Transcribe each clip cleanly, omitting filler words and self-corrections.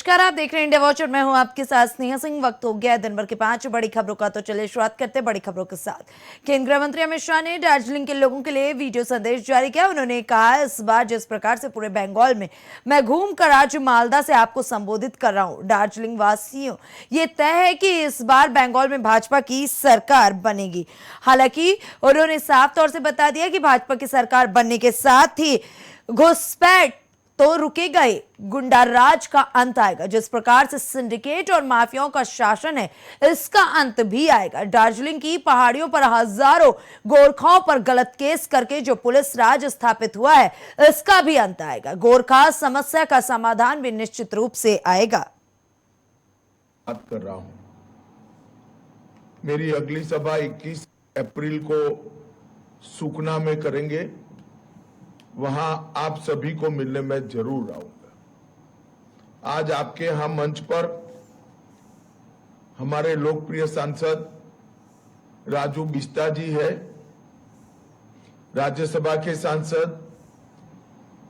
नमस्कार, आप देख रहे हैं इंडिया वॉच और मैं हूं आपके साथ स्नेहा सिंह। वक्त हो गया है दिन भर की 5 बड़ी खबरों का, तो चलिए शुरुआत करते हैं बड़ी खबरों के साथ। केंद्रीय गृह मंत्री अमित शाह ने दार्जिलिंग के लोगों के लिए वीडियो संदेश जारी किया। उन्होंने कहा, इस बार जिस प्रकार से पूरे बंगाल में मैं घूमकर आज मालदा से आपको संबोधित कर रहा हूं, दार्जिलिंग वासियों, ये तय है कि इस बार बंगाल में भाजपा की सरकार बनेगी। हालांकि उन्होंने साफ तौर से बता दिया कि भाजपा की सरकार बनने के साथ ही घुसपैठ तो रुकेगा ही, गुंडा राज का अंत आएगा। जिस प्रकार से सिंडिकेट और माफियाओं का शासन है, इसका अंत भी आएगा। दार्जिलिंग की पहाड़ियों पर हजारों गोरखाओं पर गलत केस करके जो पुलिस राज स्थापित हुआ है, इसका भी अंत आएगा। गोरखा समस्या का समाधान भी निश्चित रूप से आएगा। बात कर रहा हूं। मेरी अगली सभा 21 अप्रैल को सुकना में करेंगे। वहां आप सभी को मिलने में जरूर आऊंगा। आज आपके यहां मंच पर हमारे लोकप्रिय सांसद राजू बिस्ता जी है, राज्यसभा के सांसद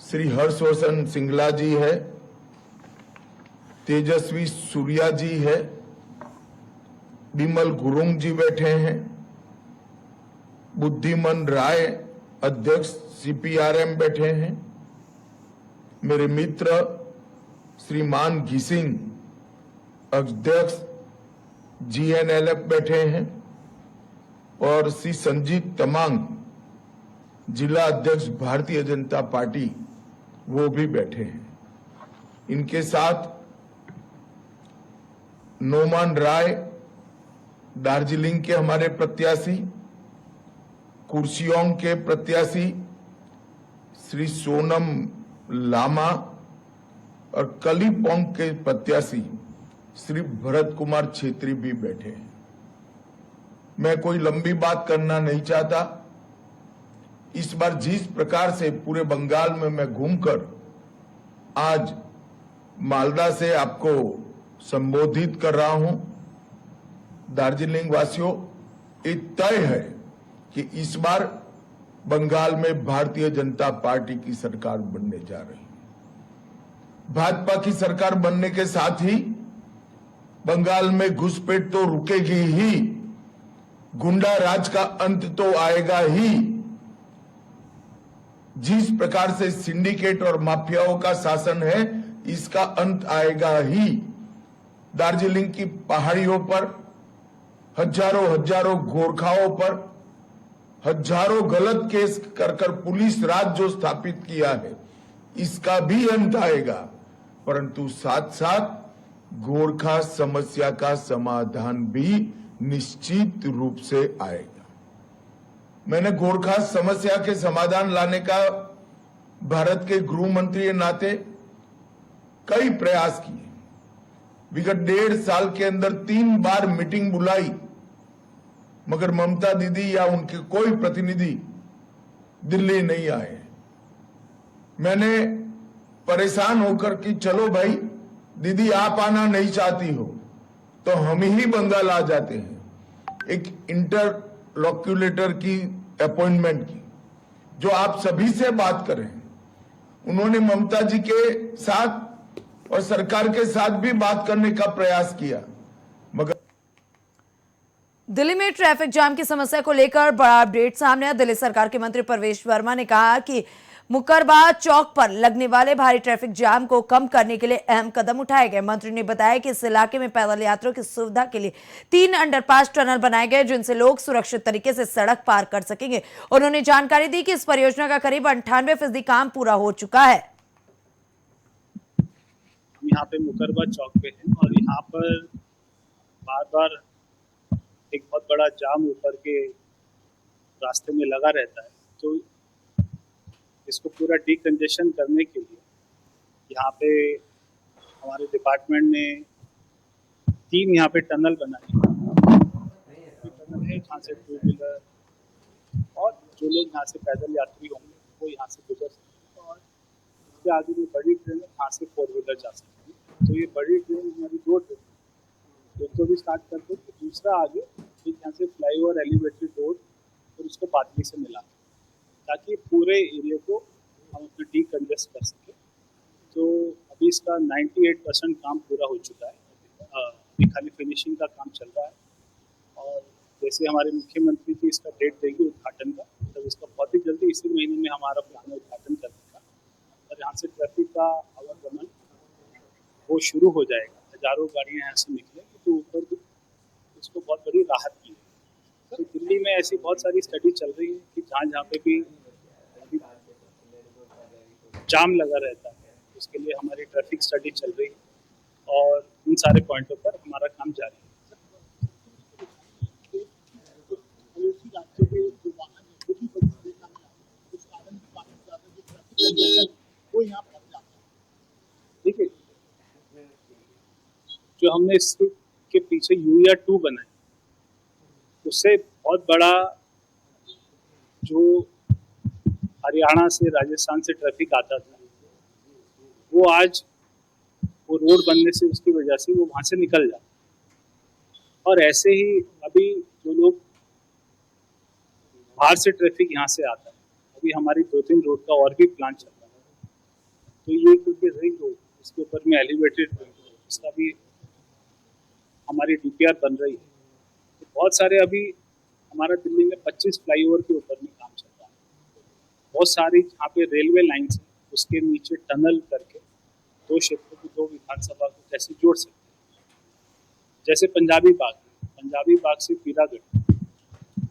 श्री हर्षवर्धन सिंगला जी है, तेजस्वी सूर्या जी है, बिमल गुरुंग जी बैठे हैं, बुद्धिमन राय अध्यक्ष सीपीआरएम बैठे हैं, मेरे मित्र श्रीमान घिसिंग अध्यक्ष जीएनएलएफ बैठे हैं और श्री संजीत तमांग जिला अध्यक्ष भारतीय जनता पार्टी वो भी बैठे हैं। इनके साथ नोमान राय दार्जिलिंग के हमारे प्रत्याशी, कुर्सियोंग के प्रत्याशी श्री सोनम लामा और कलीपोंग के प्रत्याशी श्री भरत कुमार छेत्री भी बैठे हैं। मैं कोई लंबी बात करना नहीं चाहता। इस बार जिस प्रकार से पूरे बंगाल में मैं घूमकर आज मालदा से आपको संबोधित कर रहा हूं, दार्जिलिंग वासियों, ये तय है कि इस बार बंगाल में भारतीय जनता पार्टी की सरकार बनने जा रही है। भाजपा की सरकार बनने के साथ ही बंगाल में घुसपैठ तो रुकेगी ही, गुंडा राज का अंत तो आएगा ही। जिस प्रकार से सिंडिकेट और माफियाओं का शासन है, इसका अंत आएगा ही। दार्जिलिंग की पहाड़ियों पर हजारों गोरखाओं पर हजारों गलत केस कर पुलिस राज जो स्थापित किया है, इसका भी अंत आएगा। परंतु साथ साथ गोरखा समस्या का समाधान भी निश्चित रूप से आएगा। मैंने गोरखा समस्या के समाधान लाने का भारत के गृह मंत्री के नाते कई प्रयास किए। विगत 1.5 साल के अंदर 3 बार मीटिंग बुलाई, मगर ममता दीदी या उनके कोई प्रतिनिधि दिल्ली नहीं आए। मैंने परेशान होकर कि चलो भाई, दीदी आप आना नहीं चाहती हो तो हम ही बंगाल आ जाते हैं। एक इंटरलोक्यूलेटर की अपॉइंटमेंट की, जो आप सभी से बात करें। उन्होंने ममता जी के साथ और सरकार के साथ भी बात करने का प्रयास किया, मगर दिल्ली में ट्रैफिक जाम की समस्या को लेकर बड़ा अपडेट सामने आया। दिल्ली सरकार के मंत्री प्रवेश वर्मा ने कहा कि मुकरबा चौक पर लगने वाले भारी ट्रैफिक जाम को कम करने के लिए अहम कदम उठाए गए। मंत्री ने बताया कि इस इलाके में पैदल यात्रियों की सुविधा के लिए 3 अंडरपास टनल बनाए गए, जिनसे लोग सुरक्षित तरीके से सड़क पार कर सकेंगे। उन्होंने जानकारी दी कि इस परियोजना का करीब 98% काम पूरा हो चुका है। हम यहाँ पे मुकरबा चौक पे हैं और यहाँ पर बार बार एक बहुत बड़ा जाम ऊपर के रास्ते में लगा रहता है। तो इसको पूरा डीकंजेशन करने के लिए यहाँ पे हमारे डिपार्टमेंट ने 3 यहाँ पे टनल बनाए हैं। टनल है जहाँ से 2 व्हीलर और जो लोग यहाँ से पैदल यात्री होंगे वो यहाँ से गुजर सकते हैं, और इसके आगे में बड़ी ट्रेन है, यहाँ से 4 व्हीलर जा सकते हैं। तो ये बड़ी ट्रेन हमारी 2 ट्रेन, एक तो भी स्टार्ट करते हैं, दूसरा आगे एक यहाँ से फ्लाईओवर एलिवेटेड रोड और उसको पाटली से मिला, ताकि पूरे एरिया को हम अपने डीकंजेस्ट कर सकें। तो अभी इसका 98% काम पूरा हो चुका है। अभी खाली फिनिशिंग का काम चल रहा है और जैसे हमारे मुख्यमंत्री जी इसका डेट देंगे उद्घाटन का, तब इसका बहुत ही जल्दी इसी महीने में हमारा प्लान है उद्घाटन करने का और यहाँ से ट्रैफिक का आवागमन वो शुरू हो जाएगा। हजारों गाड़ियाँ यहाँ से निकलेंगी तो ऊपर भी उसको बहुत बड़ी राहत मिलेगी। तो दिल्ली में ऐसी बहुत सारी स्टडी चल रही है कि जहाँ पे भी अभी जाम लगा रहता है उसके लिए हमारी ट्रैफिक स्टडी चल रही है और उन सारे पॉइंटों पर हमारा काम जारी है। देखिए, जो हमने इसके पीछे यूरिया 2 बनाई उससे बहुत बड़ा जो हरियाणा से राजस्थान से ट्रैफिक आता था वो आज वो रोड बनने से उसकी वजह से वो वहां से निकल जाता। और ऐसे ही अभी जो लोग बाहर से ट्रैफिक यहाँ से आता है, अभी हमारी 2-3 रोड का और भी प्लान चल रहा है। तो ये क्योंकि रिंग रोड इसके ऊपर में एलिवेटेड इसका भी हमारी डीपीआर बन रही है। तो बहुत सारे अभी हमारा दिल्ली में 25 फ्लाईओवर के ऊपर में काम चल रहा है। बहुत सारी जहाँ पे रेलवे लाइन्स है उसके नीचे टनल करके 2 क्षेत्रों को 2 विधानसभा को कैसे जोड़ सकते हैं। जैसे पंजाबी बाग से पीरागढ़,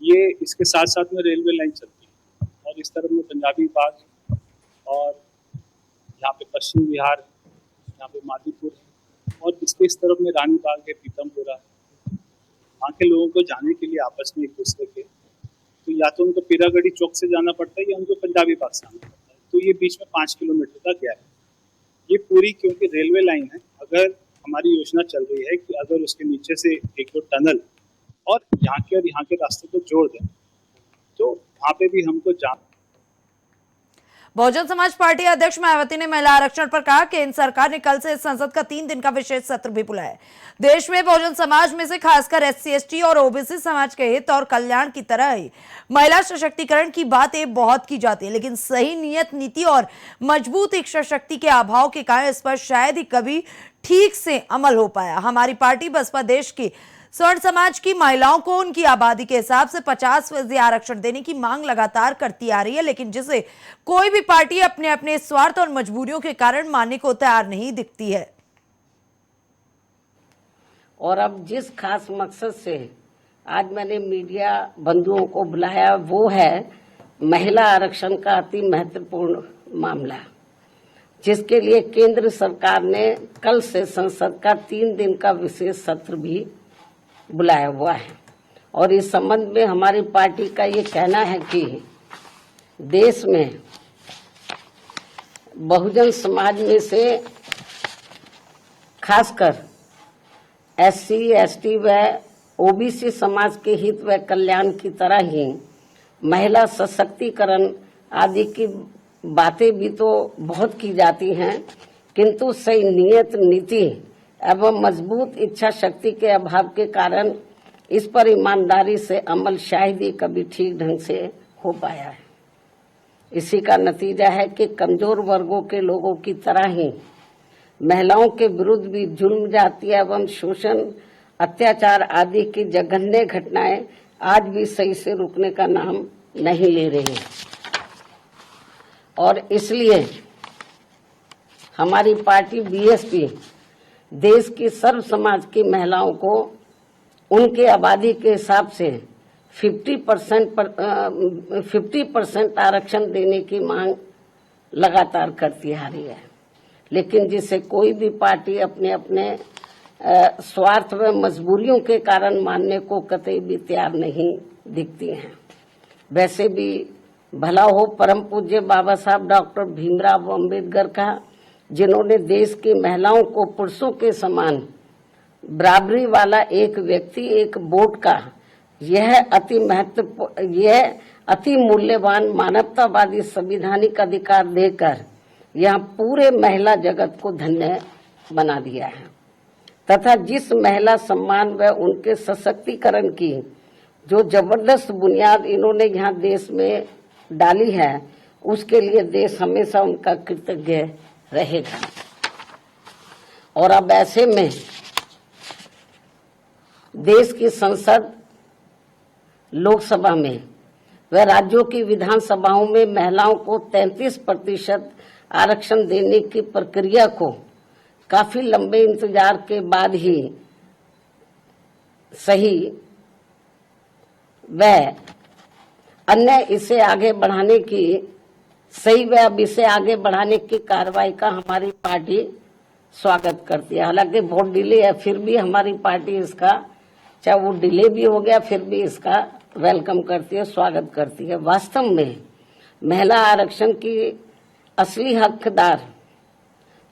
ये इसके साथ साथ में रेलवे लाइन चलती है और इस तरफ में पंजाबी बाग और यहाँ पे पश्चिम बिहार, यहाँ पे मादीपुर और इसके इस तरफ में रानी बाग है, पीतमपुरा। वहाँ के लोगों को जाने के लिए आपस में एक दूसरे के तो या तो उनको पीरागढ़ी चौक से जाना पड़ता है या उनको पंजाबी बाग से आना पड़ता है। तो ये बीच में 5 किलोमीटर का गैप है। ये पूरी क्योंकि रेलवे लाइन है, अगर हमारी योजना चल रही है कि अगर उसके नीचे से 1-2 टनल और यहाँ के रास्ते को जोड़ दें तो वहाँ पे भी हमको बहुजन समाज पार्टी अध्यक्ष मायावती ने महिला आरक्षण पर कहा कि केंद्र सरकार ने कल से संसद का 3 दिन का विशेष सत्र भी बुलाया है। देश में बहुजन समाज में से खासकर SC/ST और OBC समाज के हित और कल्याण की तरह ही महिला सशक्तिकरण की बातें बहुत की जाती है, लेकिन सही नियत, नीति और मजबूत इच्छा शक्ति के अभाव के कारण इस पर शायद ही कभी ठीक से अमल हो पाया। हमारी पार्टी बसपा देश की स्वर्ण समाज की महिलाओं को उनकी आबादी के हिसाब से 50% आरक्षण देने की मांग लगातार करती आ रही है, लेकिन जिसे कोई भी पार्टी अपने अपने स्वार्थ और मजबूरियों के कारण मानने को तैयार नहीं दिखती है। और अब जिस खास मकसद से आज मैंने मीडिया बंधुओं को बुलाया वो है महिला आरक्षण का अति महत्वपूर्ण मामला, जिसके लिए केंद्र सरकार ने कल से संसद का 3 दिन का विशेष सत्र भी बुलाया हुआ है। और इस संबंध में हमारी पार्टी का ये कहना है कि देश में बहुजन समाज में से खासकर SC/ST व OBC समाज के हित व कल्याण की तरह ही महिला सशक्तिकरण आदि की बातें भी तो बहुत की जाती हैं, किंतु सही नियत, नीति एवं मजबूत इच्छा शक्ति के अभाव के कारण इस पर ईमानदारी से अमल शायद ही कभी ठीक ढंग से हो पाया है। इसी का नतीजा है कि कमजोर वर्गों के लोगों की तरह ही महिलाओं के विरुद्ध भी जुल्म, जाति एवं शोषण, अत्याचार आदि की जघन्य घटनाएं आज भी सही से रुकने का नाम नहीं ले रही। और इसलिए हमारी पार्टी BSP देश की सर्व समाज की महिलाओं को उनके आबादी के हिसाब से 50% आरक्षण देने की मांग लगातार करती आ रही है, लेकिन जिसे कोई भी पार्टी अपने अपने स्वार्थ व मजबूरियों के कारण मानने को कतई भी तैयार नहीं दिखती हैं। वैसे भी भला हो परम पूज्य बाबा साहब डॉक्टर भीमराव अम्बेडकर का, जिन्होंने देश की महिलाओं को पुरुषों के समान बराबरी वाला एक व्यक्ति, एक वोट का यह अति मूल्यवान मानवतावादी संवैधानिक अधिकार देकर यह पूरे महिला जगत को धन्य बना दिया है, तथा जिस महिला सम्मान व उनके सशक्तिकरण की जो जबरदस्त बुनियाद इन्होंने यहाँ देश में डाली है, उसके लिए देश हमेशा उनका कृतज्ञ रहेगा। और अब ऐसे में देश की संसद, लोकसभा में व राज्यों की विधानसभाओं में महिलाओं को 33% आरक्षण देने की प्रक्रिया को काफी लंबे इंतजार के बाद ही सही व अन्य इसे आगे बढ़ाने की कार्रवाई का हमारी पार्टी स्वागत करती है। हालांकि बहुत डिले है, फिर भी हमारी पार्टी इसका, चाहे वो डिले भी हो गया, फिर भी इसका वेलकम करती है, स्वागत करती है। वास्तव में महिला आरक्षण की असली हकदार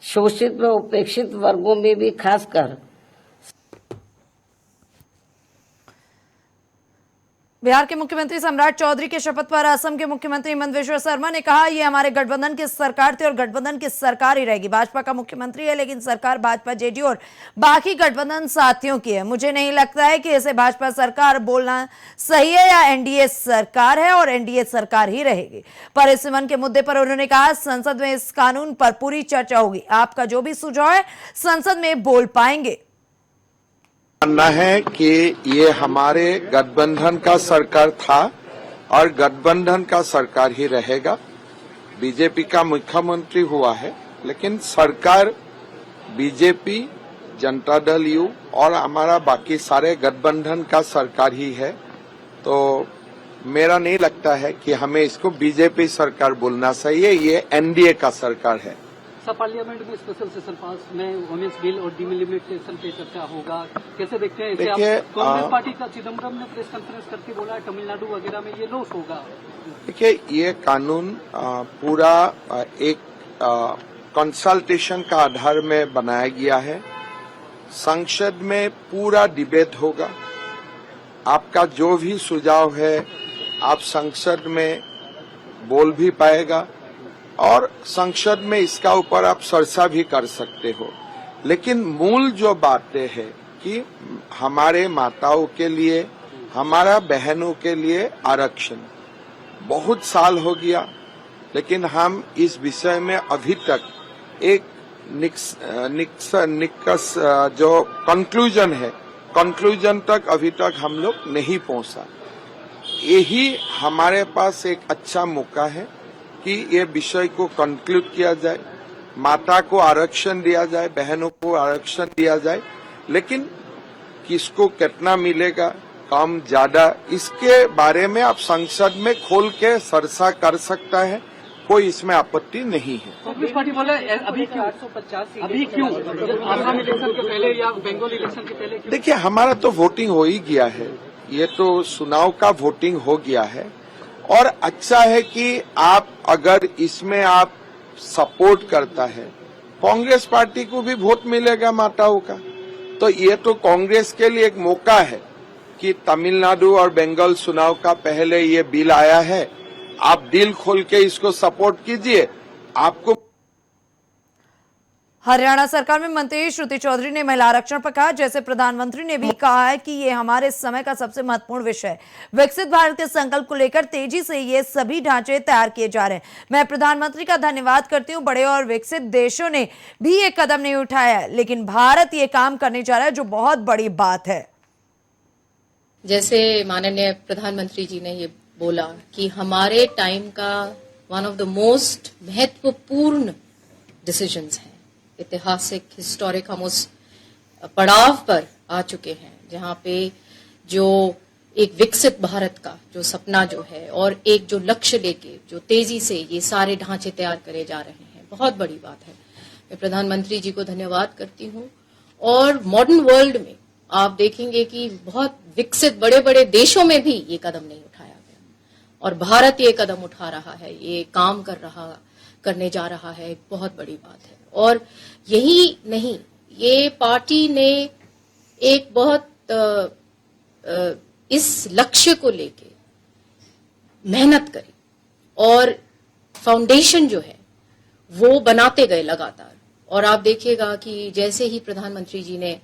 शोषित व उपेक्षित वर्गों में भी खासकर बिहार के मुख्यमंत्री सम्राट चौधरी के शपथ पर असम के मुख्यमंत्री हिमंत बिश्वा शर्मा ने कहा, ये हमारे गठबंधन की सरकार थी और गठबंधन की सरकार ही रहेगी। भाजपा का मुख्यमंत्री है, लेकिन सरकार भाजपा, जेडीयू और बाकी गठबंधन साथियों की है। मुझे नहीं लगता है कि इसे भाजपा सरकार बोलना सही है या एनडीए सरकार है और एनडीए सरकार ही रहेगी। परिसीमन के मुद्दे पर उन्होंने कहा, संसद में इस कानून पर पूरी चर्चा होगी। आपका जो भी सुझाव है संसद में बोल पाएंगे। मानना है कि ये हमारे गठबंधन का सरकार था और गठबंधन का सरकार ही रहेगा। बीजेपी का मुख्यमंत्री हुआ है, लेकिन सरकार बीजेपी, जनता दल यू और हमारा बाकी सारे गठबंधन का सरकार ही है। तो मेरा नहीं लगता है कि हमें इसको बीजेपी सरकार बोलना सही है, ये एनडीए का सरकार है। सब पार्लियामेंट में स्पेशल सेशन पास में वुमेन्स बिल और डिलिमिटेशन पे चर्चा होगा, कैसे देखते हैं? देखिए, कांग्रेस पार्टी का चिदम्बरम ने प्रेस कॉन्फ्रेंस करके बोला है तमिलनाडु वगैरह में ये लॉस होगा। देखिए, ये कानून पूरा एक कंसल्टेशन का आधार में बनाया गया है। संसद में पूरा डिबेट होगा। आपका जो भी सुझाव है आप संसद में बोल भी पाएगा और संसद में इसका ऊपर आप चर्चा भी कर सकते हो। लेकिन मूल जो बातें है कि हमारे माताओं के लिए, हमारा बहनों के लिए आरक्षण बहुत साल हो गया, लेकिन हम इस विषय में अभी तक एक निष्कर्ष जो कंक्लूजन तक अभी तक हम लोग नहीं पहुंचा। यही हमारे पास एक अच्छा मौका है कि ये विषय को कंक्लूड किया जाए, माता को आरक्षण दिया जाए, बहनों को आरक्षण दिया जाए। लेकिन किसको कितना मिलेगा, कम ज्यादा, इसके बारे में आप संसद में खोल के चर्चा कर सकता है, कोई इसमें आपत्ति नहीं है। कांग्रेस पार्टी बोला अभी क्यों आसाम इलेक्शन के पहले या बंगाल इलेक्शन के पहले क्यों? देखिए, हमारा तो वोटिंग हो ही गया है, ये तो चुनाव का वोटिंग हो गया है और अच्छा है कि आप अगर इसमें आप सपोर्ट करता है, कांग्रेस पार्टी को भी वोट मिलेगा माताओं का। तो ये तो कांग्रेस के लिए एक मौका है कि तमिलनाडु और बंगाल चुनाव का पहले ये बिल आया है, आप दिल खोल के इसको सपोर्ट कीजिए। आपको हरियाणा सरकार में मंत्री श्रुति चौधरी ने महिला आरक्षण पर कहा, जैसे प्रधानमंत्री ने भी कहा है कि ये हमारे समय का सबसे महत्वपूर्ण विषय है। विकसित भारत के संकल्प को लेकर तेजी से ये सभी ढांचे तैयार किए जा रहे हैं। मैं प्रधानमंत्री का धन्यवाद करती हूँ। बड़े और विकसित देशों ने भी ये कदम नहीं उठाया है, लेकिन भारत ये काम करने जा रहा है, जो बहुत बड़ी बात है। जैसे माननीय प्रधानमंत्री जी ने ये बोला कि हमारे टाइम का वन ऑफ द मोस्ट महत्वपूर्ण डिसीजंस है, ऐतिहासिक हिस्टोरिक हम उस पड़ाव पर आ चुके हैं जहां पे जो एक विकसित भारत का जो सपना जो है और एक जो लक्ष्य लेके जो तेजी से ये सारे ढांचे तैयार करे जा रहे हैं, बहुत बड़ी बात है। मैं प्रधानमंत्री जी को धन्यवाद करती हूँ। और मॉडर्न वर्ल्ड में आप देखेंगे कि बहुत विकसित बड़े बड़े देशों में भी ये कदम नहीं उठाया गया और भारत ये कदम उठा रहा है, ये काम करने जा रहा है, एक बहुत बड़ी बात है। और यही नहीं, ये पार्टी ने एक बहुत इस लक्ष्य को लेके मेहनत करी और फाउंडेशन जो है वो बनाते गए लगातार। और आप देखिएगा कि जैसे ही प्रधानमंत्री जी ने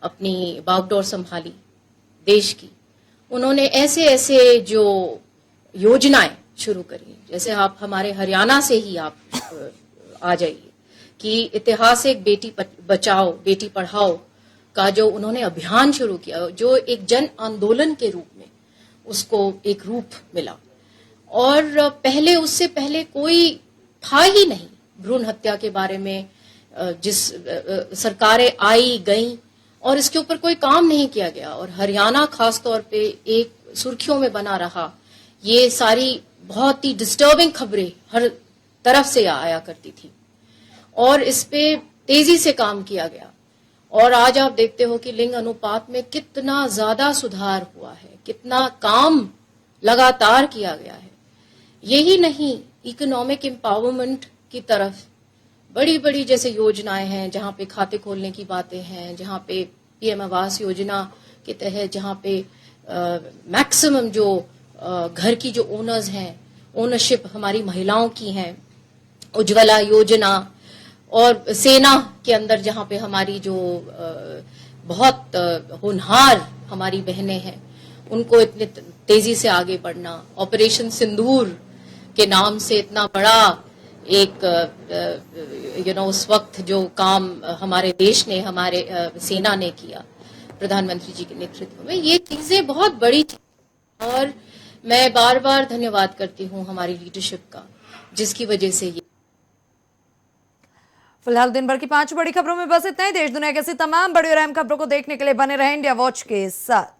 अपनी बागडोर संभाली देश की, उन्होंने ऐसे ऐसे जो योजनाएं शुरू करी, जैसे आप हमारे हरियाणा से ही आप आ जाइए कि ऐतिहासिक बेटी बचाओ बेटी पढ़ाओ का जो उन्होंने अभियान शुरू किया, जो एक जन आंदोलन के रूप में उसको एक रूप मिला। और पहले, उससे पहले कोई था ही नहीं भ्रूण हत्या के बारे में। जिस सरकारें आई गई और इसके ऊपर कोई काम नहीं किया गया, और हरियाणा खास तौर पे एक सुर्खियों में बना रहा। ये सारी बहुत ही डिस्टर्बिंग खबरें हर तरफ से आया करती थी और इस पे तेजी से काम किया गया। और आज आप देखते हो कि लिंग अनुपात में कितना ज्यादा सुधार हुआ है, कितना काम लगातार किया गया है। यही नहीं, इकोनॉमिक एम्पावरमेंट की तरफ बड़ी बड़ी जैसे योजनाएं हैं, जहां पे खाते खोलने की बातें हैं, जहां पे पीएम आवास योजना के तहत जहां पे मैक्सिमम जो घर की जो ओनर्स हैं, ओनरशिप हमारी महिलाओं की हैं, उज्ज्वला योजना, और सेना के अंदर जहां पे हमारी जो बहुत होनहार हमारी बहनें हैं, उनको इतने तेजी से आगे बढ़ना, ऑपरेशन सिंदूर के नाम से इतना बड़ा एक उस वक्त जो काम हमारे देश ने, हमारे सेना ने किया प्रधानमंत्री जी के नेतृत्व में, ये चीजें बहुत बड़ी थी। और मैं बार बार धन्यवाद करती हूँ हमारी लीडरशिप का, जिसकी वजह से ये। फिलहाल दिन भर की 5 बड़ी खबरों में बस इतना ही। देश दुनिया की ऐसी तमाम बड़ी और अहम खबरों को देखने के लिए बने रहें इंडिया वॉच के साथ।